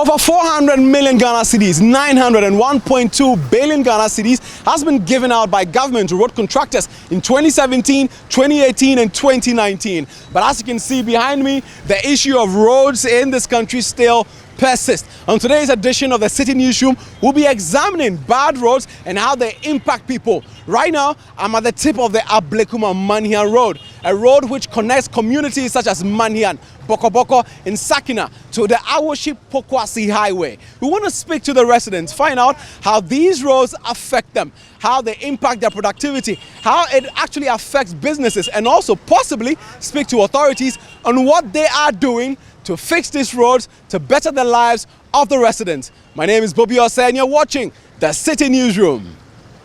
Over 400 million Ghana cedis, 901.2 billion Ghana cedis has been given out by government to road contractors in 2017, 2018 and 2019. But as you can see behind me, the issue of roads in this country still persist. On today's edition of the Citi Newsroom, we'll be examining bad roads and how they impact people. Right now, I'm at the tip of the Ablekuma Manhean road, a road which connects communities such as Manhean, Boko Boko and Sakina to the Awoship-Pokwasi highway. We want to speak to the residents, find out how these roads affect them, how they impact their productivity, how it actually affects businesses, and also possibly speak to authorities on what they are doing to fix these roads to better the lives of the residents. My name is Bobbie Osei and you're watching the Citi Newsroom.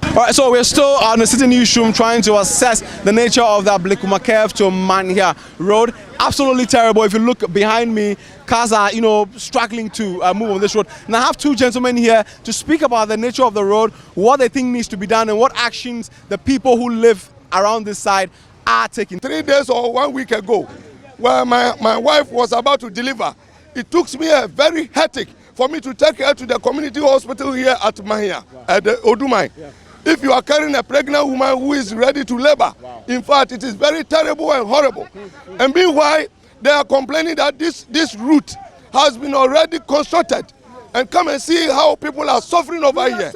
Alright, so we're still on the Citi Newsroom trying to assess the nature of the Ablekuma Curve to Manhean Road. Absolutely terrible. If you look behind me, cars are, struggling to move on this road. And I have two gentlemen here to speak about the nature of the road, what they think needs to be done and what actions the people who live around this side are taking. 3 days or 1 week ago, where my wife was about to deliver, it took me a very hectic for me to take her to the community hospital here at Manhean, at the Odumai. Yeah. If you are carrying a pregnant woman who is ready to labor, in fact, it is very terrible and horrible. And meanwhile, they are complaining that this route has been already constructed. And come and see how people are suffering over here.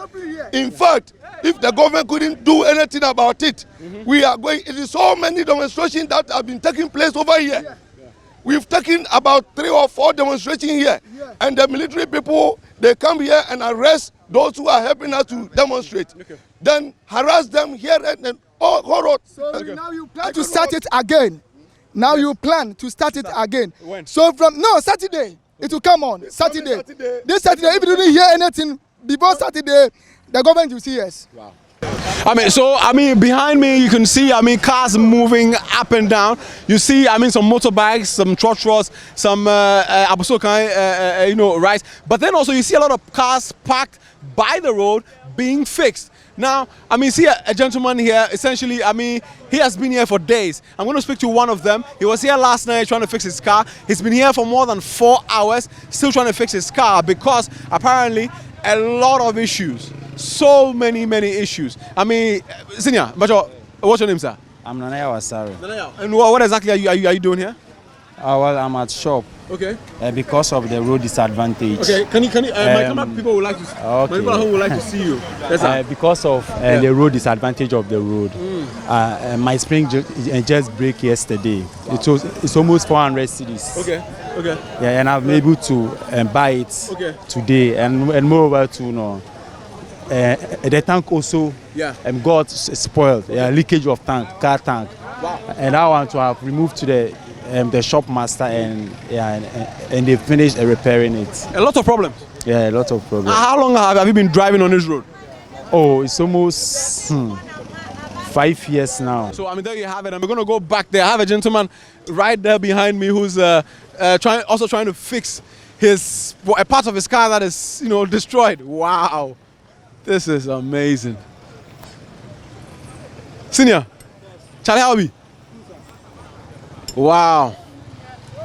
In fact, if the government couldn't do anything about it, we are going. It is so many demonstrations that have been taking place over here. We've taken about 3 or 4 demonstrations here, and the military people, they come here and arrest those who are helping us to demonstrate, then harass them here and all horror. So now you plan to start it again. Now you plan to start it again. When? So Saturday it will come on. Saturday. This Saturday, if you didn't hear anything before Saturday, the government will see us. Wow. Behind me you can see, cars moving up and down. You see, some motorbikes, some trotros, some rides. But then also you see a lot of cars parked by the road being fixed. Now, see a gentleman here, essentially, he has been here for days. I'm going to speak to one of them. He was here last night trying to fix his car. He's been here for more than 4 hours, still trying to fix his car because apparently a lot of issues. So many issues. Senior, what's your name, sir? I'm Nanaya Wasari. Nanaya. And what exactly are you doing here? Well, I'm at shop. Okay. Because of the road disadvantage. Okay. Can you? My camera people would like to. Okay. My people at home would like to see you. Yes, because of the road disadvantage of the road, my spring just break yesterday. It's almost 400 cedis. Okay. Okay. Yeah, and I'm able to buy it today, and moreover to the tank also got spoiled. Leakage of car tank. Wow. And I want to have removed to the shop master and they finished repairing it. A lot of problems. Yeah, a lot of problems. How long have you been driving on this road? Oh, it's almost 5 years now. So there you have it. And we're going to go back there. I have a gentleman right there behind me who's trying to fix a part of his car that is destroyed. Wow, this is amazing. Senior, Charlie, how are we? Wow.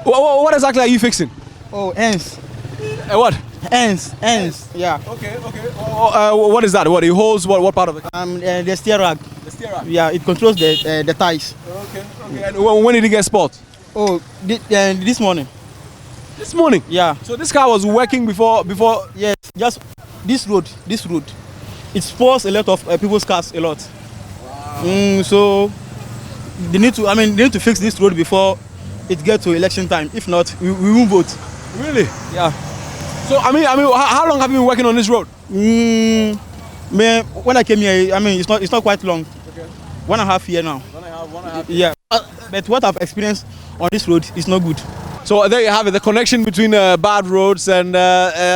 What exactly are you fixing? Oh, ends. What? Ends. Yeah. Okay. What is that? What it holds? What part of it? The steer rack. The steer rack. Yeah, it controls the tires. Okay. And when did it get spoiled? Oh, this morning. This morning? Yeah. So this car was working before? Yes. Just this road. It spoils a lot of people's cars a lot. Wow. So they need to fix this road before it gets to election time. If not, we won't vote. Really? Yeah. So how long have you been working on this road? When I came here, it's not quite long. Okay. 1.5 years now. 1.5 years. Yeah. But what I've experienced on this road is not good. So there you have it, the connection between bad roads and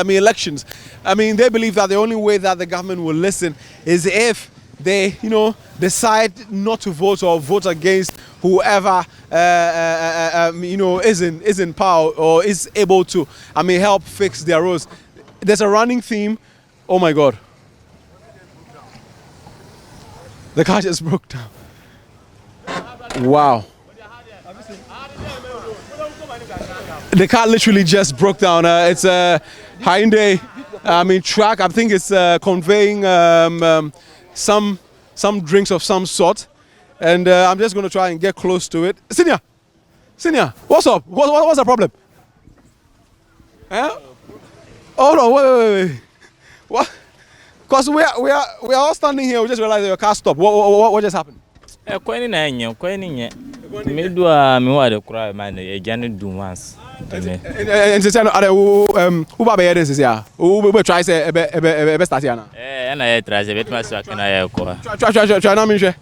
elections. They believe that the only way that the government will listen is if they, decide not to vote or vote against whoever, is in power or is able to, help fix their roads. There's a running theme. Oh my God. The car just broke down. Wow. The car literally just broke down. It's a Hyundai, truck. I think it's conveying some drinks of some sort. And I'm just going to try and get close to it. Senior, what's up? What's the problem? Hold on, wait. What? Because we are all standing here. We just realized that your car stopped. What just happened? Who Bobbie this is here? Who try say ebe start here now? Try.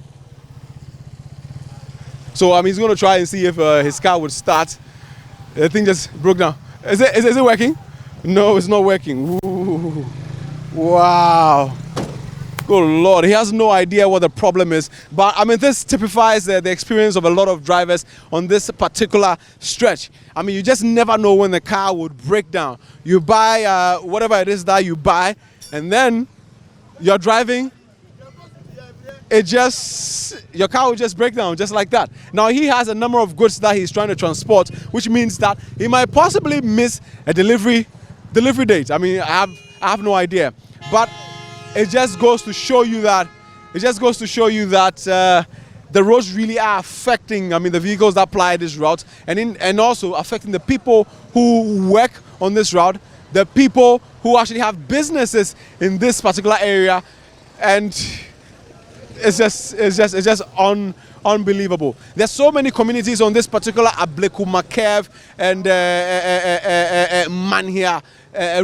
So he's going to try and see if his car would start. The thing just broke down. Is it working? No, it's not working. Ooh. Wow. Good Lord, he has no idea what the problem is. But this typifies the experience of a lot of drivers on this particular stretch. You just never know when the car would break down. You buy whatever it is that you buy, and then you're driving. Your car will just break down just like that. Now he has a number of goods that he's trying to transport, which means that he might possibly miss a delivery date. I have no idea, but it just goes to show you that the roads really are affecting the vehicles that ply this route, and also affecting the people who work on this route, the people who actually have businesses in this particular area, and it's just unbelievable. There's so many communities on this particular Ablekuma and Manhean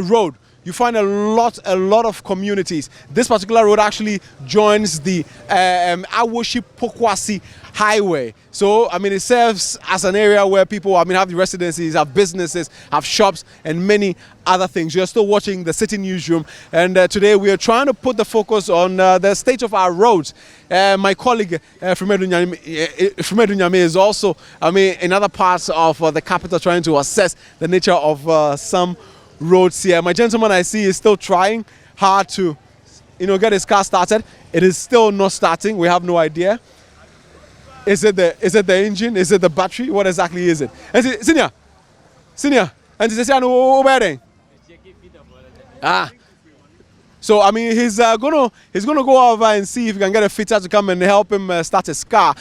road. You find a lot of communities. This particular road actually joins the Awoshi-Pokwasi highway. So, it serves as an area where people, have the residencies, have businesses, have shops, and many other things. You're still watching the Citi Newsroom, and today we are trying to put the focus on the state of our roads. My colleague, Fremedu Nyame, is also, in other parts of the capital trying to assess the nature of some roads here. My gentleman I see is still trying hard to get his car started. It is still not starting. We have no idea. Is it the engine? Is it the battery? What exactly is it? Senior. And he's so he's gonna go over and see if he can get a fitter to come and help him start his car.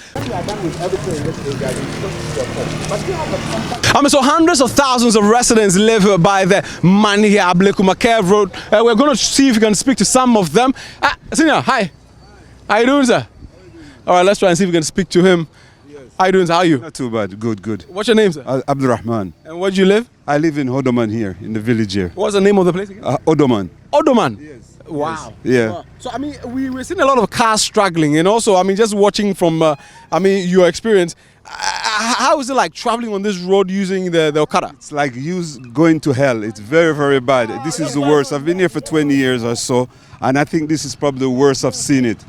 So hundreds of thousands of residents live by the Manhean Ablekuma road. We're going to see if we can speak to some of them. Senior, hi. How you doing, sir? All right, let's try and see if we can speak to him. Yes. How you doing, sir? How are you? Not too bad. Good. What's your name, sir? Abdurrahman. And where do you live? I live in Odoman here, in the village here. What's the name of the place again? Odoman. Odoman? Yes. Wow. Yes. Yeah. Wow. So, we're seeing a lot of cars struggling, and also, just watching from, your experience, how is it like traveling on this road using the Okada? It's like going to hell. It's very, very bad. This is the worst. I've been here for 20 years or so, and I think this is probably the worst I've seen it.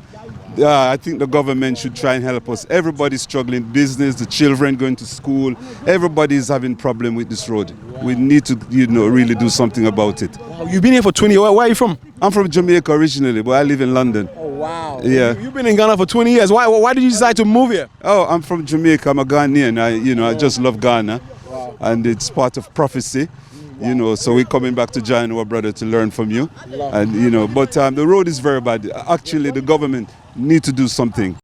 I think the government should try and help us. Everybody's struggling, business, the children going to school. Everybody's having problem with this road. We need to, really do something about it. Wow, you've been here for 20 years. Where are you from? I'm from Jamaica originally, but I live in London. Oh, wow. Yeah. You've been in Ghana for 20 years. Why did you decide to move here? Oh, I'm from Jamaica. I'm a Ghanaian. I just love Ghana. Wow. And it's part of prophecy. So we're coming back to join our brother to learn from you. And but the road is very bad. Actually, the government need to do something.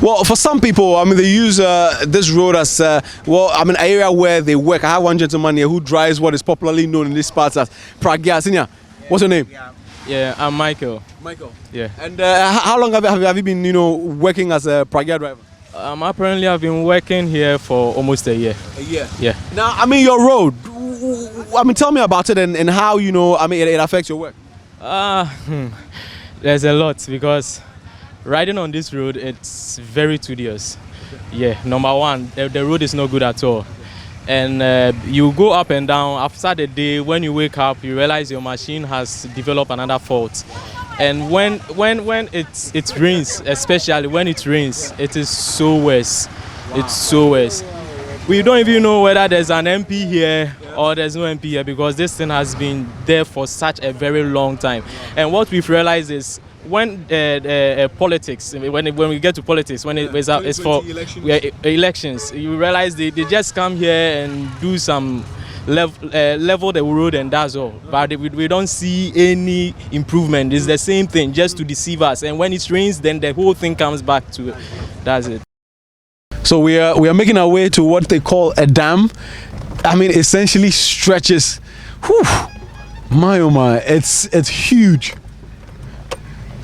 Well, for some people, they use this road as an area where they work. I have one gentleman here who drives what is popularly known in this part as Pragya. Senior, what's your name? Yeah, I'm Michael. Michael. Yeah. And how long have you been, working as a Pragya driver? Apparently, I've been working here for almost a year. A year. Yeah. Now, your road. Tell me about it and how it affects your work. There's a lot because riding on this road, it's very tedious. Yeah, number one, the road is not good at all. And you go up and down. After the day, when you wake up, you realize your machine has developed another fault. And when it rains, especially when it rains, it is so worse. It's so worse. We don't even know whether there's an MP here or there's no MP here because this thing has been there for such a very long time. And what we've realized is when politics, when we get to politics, when it's for elections, you realize they just come here and do some level the road and that's all. But we don't see any improvement. It's the same thing, just to deceive us. And when it rains, then the whole thing comes back to it. That's it. So we are making our way to what they call a dam. I mean, essentially stretches. Whew, my oh my, it's huge.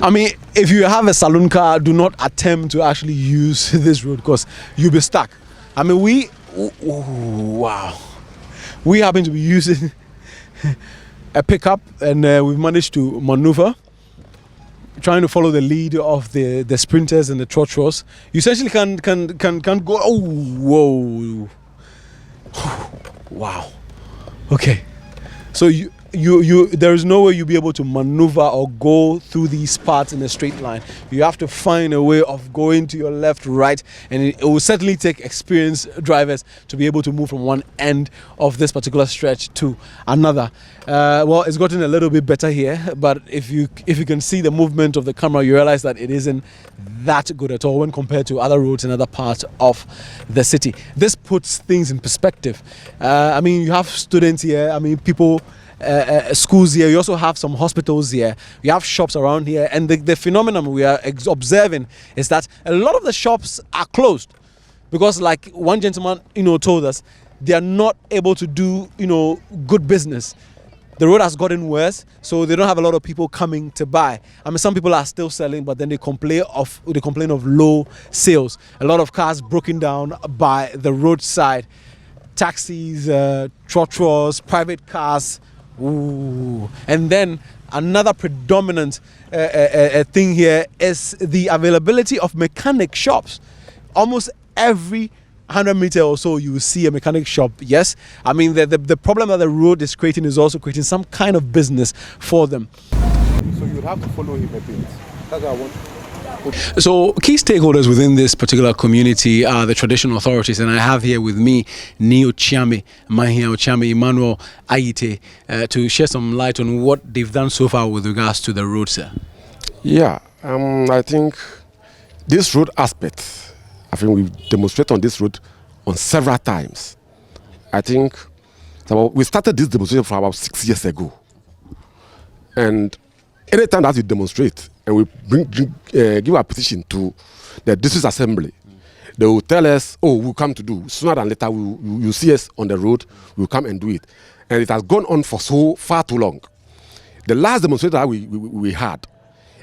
I mean, if you have a saloon car, do not attempt to actually use this road because you'll be stuck. I mean, wow. We happen to be using a pickup and we've managed to maneuver, trying to follow the lead of the sprinters and the trotros. You essentially can go, oh, whoa. Wow. Okay. So there is no way you'll be able to maneuver or go through these parts in a straight line. You have to find a way of going to your left, right, and it will certainly take experienced drivers to be able to move from one end of this particular stretch to another. Well, it's gotten a little bit better here, but if you can see the movement of the camera, you realize that it isn't that good at all when compared to other roads in other parts of the city. This puts things in perspective. I mean, you have students here. I mean, people. Schools here, you also have some hospitals here, you have shops around here, and the phenomenon we are observing is that a lot of the shops are closed because, like one gentleman told us, they are not able to do good business. The road has gotten worse, so they don't have a lot of people coming to buy. I mean, some people are still selling, but then they complain of low sales. A lot of cars broken down by the roadside, taxis, trotros, private cars. Ooh. And then another predominant thing here is the availability of mechanic shops. Almost every 100 meters or so you will see a mechanic shop. Yes, I mean the problem that the road is creating is also creating some kind of business for them. So you would have to follow him a bit. That's what I want. So key stakeholders within this particular community are the traditional authorities, and I have here with me Ni Ochiame Manhean, Ochiame Emmanuel Ayite, to shed some light on what they've done so far with regards to the road, sir. Yeah, I think this road aspect, I think we've demonstrated on this road on several times. I think we started this demonstration for about 6 years ago, and anytime that we demonstrate and we give our petition to the district assembly, they will tell us, oh, we'll come to do. Sooner than later, you'll see us on the road, we'll come and do it. And it has gone on for so far too long. The last demonstration that we had,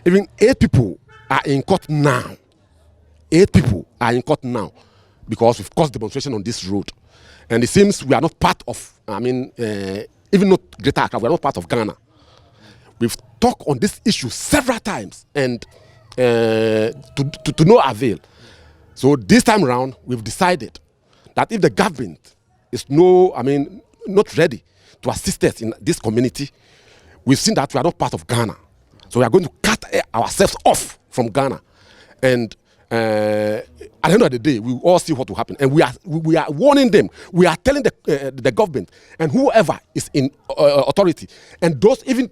even 8 people are in court now. 8 people are in court now because we've caused demonstration on this road. And it seems we are not part of, even not Greater Accra, we are not part of Ghana. We've talked on this issue several times and to no avail. So this time around, we've decided that if the government is not ready to assist us in this community, we've seen that we are not part of Ghana. So we are going to cut ourselves off from Ghana. And at the end of the day, we will all see what will happen. And we are warning them. We are telling the government and whoever is in authority, and those even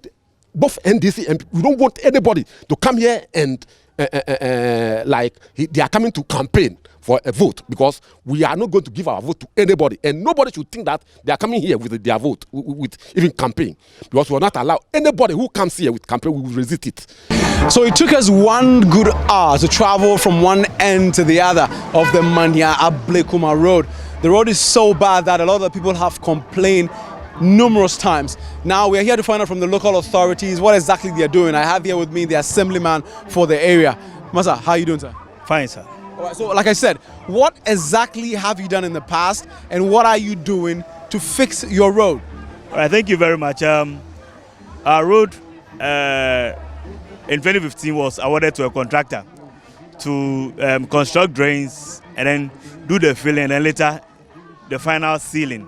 both NDC and we don't want anybody to come here and they are coming to campaign for a vote, because we are not going to give our vote to anybody, and nobody should think that they are coming here with their vote, with even campaign, because we will not allow anybody who comes here with campaign. We will resist it. So it took us 1 good hour to travel from one end to the other of the Manhean Ablekuma road. The road is so bad that a lot of people have complained numerous times. Now we're here to find out from the local authorities what exactly they are doing. I have here with me the assemblyman for the area. Masa, how are you doing, sir? Fine, sir. All right, so like I said, what exactly have you done in the past and what are you doing to fix your road? All right, thank you very much. Our road in 2015 was awarded to a contractor to construct drains and then do the filling and then later the final sealing.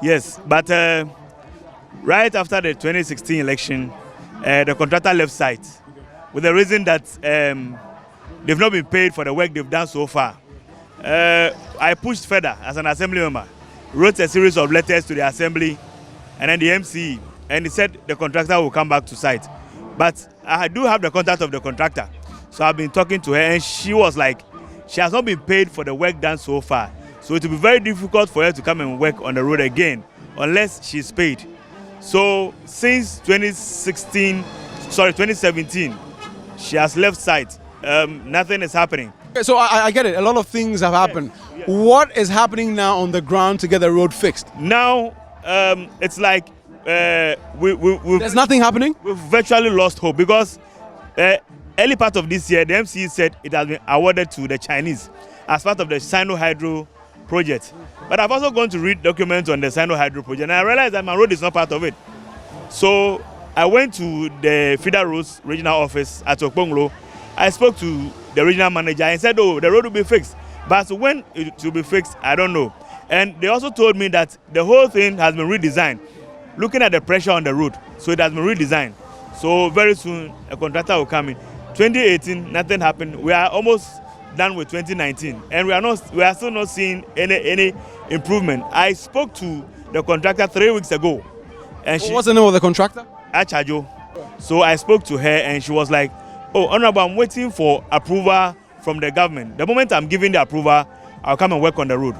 Yes, but right after the 2016 election, the contractor left site with the reason that they've not been paid for the work they've done so far. I pushed further as an assembly member, wrote a series of letters to the assembly and then the MCE, and he said the contractor will come back to site. But I do have the contact of the contractor, so I've been talking to her and she was like, she has not been paid for the work done so far. So it will be very difficult for her to come and work on the road again unless she's paid. So since 2017, she has left site. Nothing is happening. So I get it. A lot of things have happened. Yes. What is happening now on the ground to get the road fixed? Now it's like There's nothing happening? We've virtually lost hope because early part of this year, the MCE said it has been awarded to the Chinese as part of the Sino-Hydro project. But I've also gone to read documents on the Sino-Hydro project, and I realized that my road is not part of it. So I went to the Feeder Roads regional office at Okponglo. I spoke to the regional manager and said, oh, the road will be fixed. But when it will be fixed, I don't know. And they also told me that the whole thing has been redesigned, looking at the pressure on the road. So it has been redesigned. So very soon, a contractor will come in. 2018, nothing happened. We are almost done with 2019, and we are still not seeing any improvement. I spoke to the contractor 3 weeks ago, and What's the name of the contractor? Achajo. So I spoke to her, and she was like, "Oh, Honorable, I'm waiting for approval from the government. The moment I'm giving the approval, I'll come and work on the road."